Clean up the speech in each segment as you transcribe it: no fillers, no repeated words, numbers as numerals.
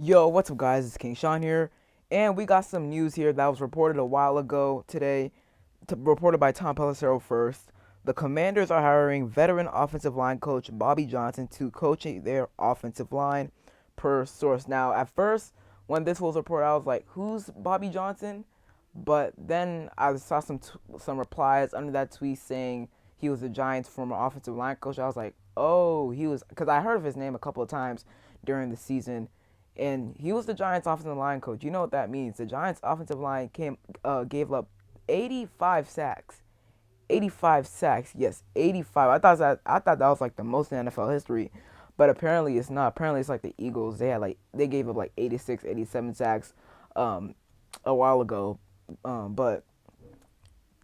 Yo, what's up, guys? It's King Sean here, and we got some news here that was reported a while ago today, reported by Tom Pelissero first. The Commanders are hiring veteran offensive line coach Bobby Johnson to coach their offensive line, per source. Now, at first, when this was reported, I was like, "Who's Bobby Johnson?" But then I saw some replies under that tweet saying he was the Giants' former offensive line coach. I was like, "Oh, he was," because I heard of his name a couple of times during the season, and he was the Giants' offensive line coach. You know what that means? The Giants' offensive line gave up 85 sacks. 85 sacks. Yes, 85. I thought that was like the most in NFL history, but apparently it's not. Apparently it's like the Eagles. They gave up like 86, 87 sacks um a while ago. But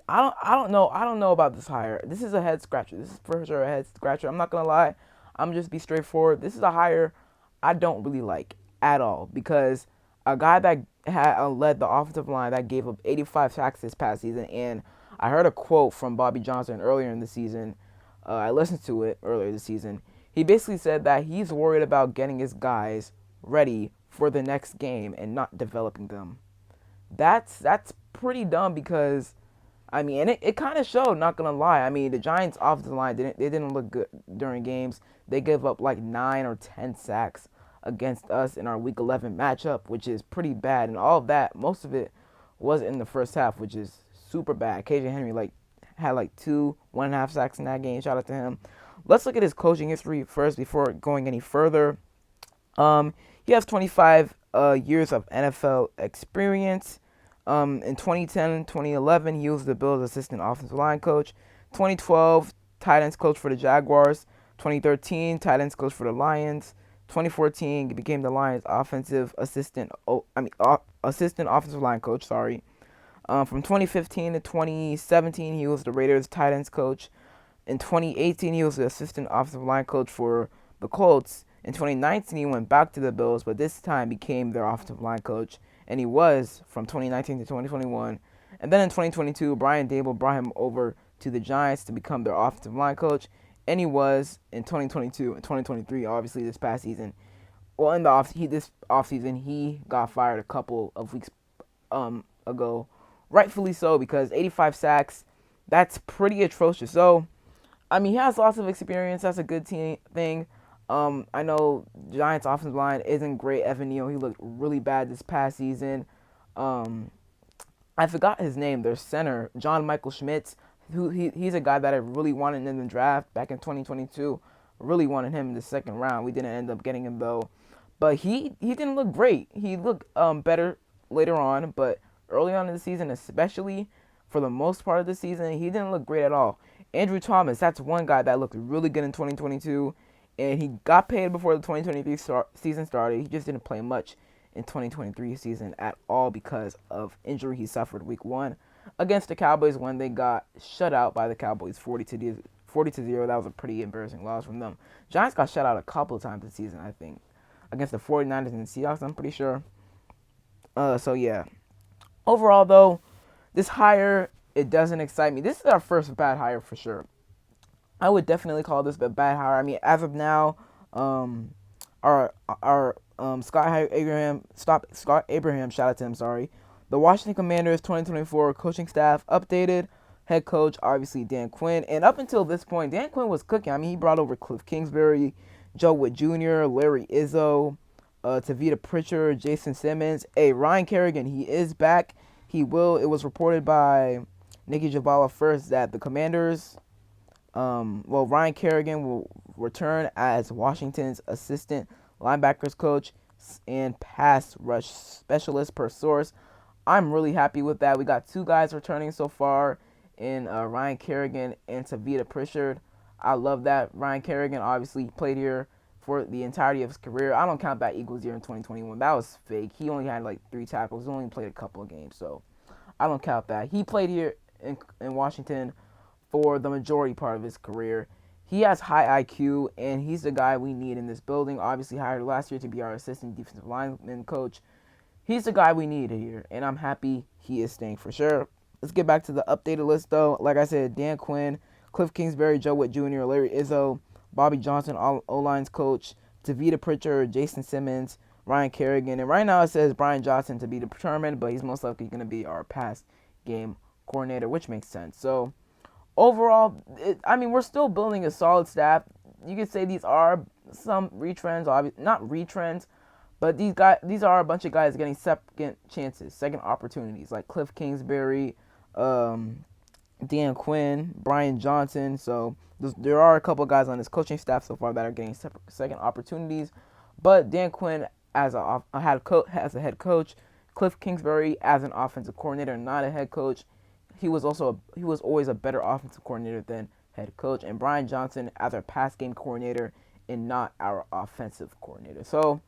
I don't know about this hire. This is a head scratcher. This is for sure a head scratcher. I'm not gonna lie. I'm just be straightforward. This is a hire I don't really like at all because a guy that had led the offensive line that gave up 85 sacks this past season, and I heard a quote from Bobby Johnson earlier in the season. I listened to it earlier this season. He basically said that he's worried about getting his guys ready for the next game and not developing them. That's pretty dumb because I mean, and it kind of showed. Not gonna lie. I mean, the Giants' offensive line didn't look good during games. They gave up like 9 or 10 sacks against us in our Week 11 matchup, which is pretty bad. And all of that, most of it was in the first half, which is super bad. KJ Henry had like 1.5 sacks in that game. Shout out to him. Let's look at his coaching history first before going any further. He has 25 years of NFL experience. In 2010, 2011, he was the Bills' assistant offensive line coach. 2012, tight ends coach for the Jaguars. 2013, tight ends coach for the Lions. 2014, he became the Lions' offensive assistant. Assistant offensive line coach. Sorry. From 2015 to 2017, he was the Raiders' tight ends coach. In 2018, he was the assistant offensive line coach for the Colts. In 2019, he went back to the Bills, but this time became their offensive line coach, and he was from 2019 to 2021. And then in 2022, Brian Dable brought him over to the Giants to become their offensive line coach, and he was in 2022 and 2023. Obviously, this past season, well, in this offseason, he got fired a couple of weeks ago, rightfully so, because 85 sacks, that's pretty atrocious. So I mean, he has lots of experience. That's a good team thing. I know Giants' offensive line isn't great. Evan Neal, he looked really bad this past season. Um, I forgot his name. Their center, John Michael Schmitz, he's a guy that I really wanted in the draft back in 2022. Really wanted him in the second round. We didn't end up getting him though, but he didn't look great. He looked better later on, but early on in the season, especially for the most part of the season, he didn't look great at all. Andrew Thomas, that's one guy that looked really good in 2022, and he got paid before the 2023 season started. He just didn't play much in 2023 season at all because of injury he suffered week 1 against the Cowboys when they got shut out by the Cowboys 40-0. That was a pretty embarrassing loss from them. Giants got shut out a couple of times this season, I think, against the 49ers and the Seahawks, I'm pretty sure. So yeah. Overall though, this hire, it doesn't excite me. This is our first bad hire for sure. I would definitely call this a bad hire. I mean, as of now, um, our Scott Abraham, shout out to him. Sorry, the Washington Commanders 2024 coaching staff updated. Head coach, obviously Dan Quinn, and up until this point, Dan Quinn was cooking. I mean, he brought over Cliff Kingsbury, Joe Witt Jr., Larry Izzo, Tavita Pritchard, Jason Simmons. Hey, Ryan Kerrigan, he is back. He will. It was reported by Nikki Jhabvala first that the Commanders, Ryan Kerrigan will return as Washington's assistant linebackers coach and pass rush specialist per source. I'm really happy with that. We got two guys returning so far in Ryan Kerrigan and Tavita Pritchard. I love that. Ryan Kerrigan obviously played here for the entirety of his career. I don't count that Eagles year in 2021. That was fake. He only had like 3 tackles. He only played a couple of games, so I don't count that. He played here in Washington for the majority part of his career. He has high IQ, and he's the guy we need in this building. Obviously hired last year to be our assistant defensive lineman coach. He's the guy we need here, and I'm happy he is staying for sure. Let's get back to the updated list, though. Like I said, Dan Quinn, Cliff Kingsbury, Joe Witt Jr., Larry Izzo, Bobby Johnson, O-line's coach, Tavita Pritchard, Jason Simmons, Ryan Kerrigan. And right now it says Brian Johnson to be determined, but he's most likely going to be our pass game coordinator, which makes sense. So overall, I mean, we're still building a solid staff. You could say these are some retrends, obviously not retrends, but these are a bunch of guys getting second chances, second opportunities, like Cliff Kingsbury, Dan Quinn, Brian Johnson. So there are a couple of guys on this coaching staff so far that are getting second opportunities. But Dan Quinn as a head coach, Cliff Kingsbury as an offensive coordinator, not a head coach. He was always a better offensive coordinator than head coach, and Brian Johnson as our pass game coordinator and not our offensive coordinator. So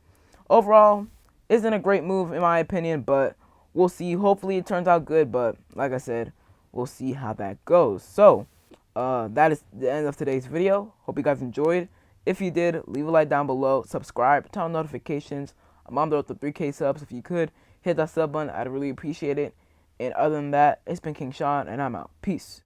overall, isn't a great move in my opinion, but we'll see. Hopefully it turns out good, but like I said, we'll see how that goes. So that is the end of today's video. Hope you guys enjoyed. If you did, leave a like down below, subscribe, turn on notifications. I'm on the road to 3K subs. If you could hit that sub button, I'd really appreciate it. And other than that, it's been King Sean, and I'm out. Peace.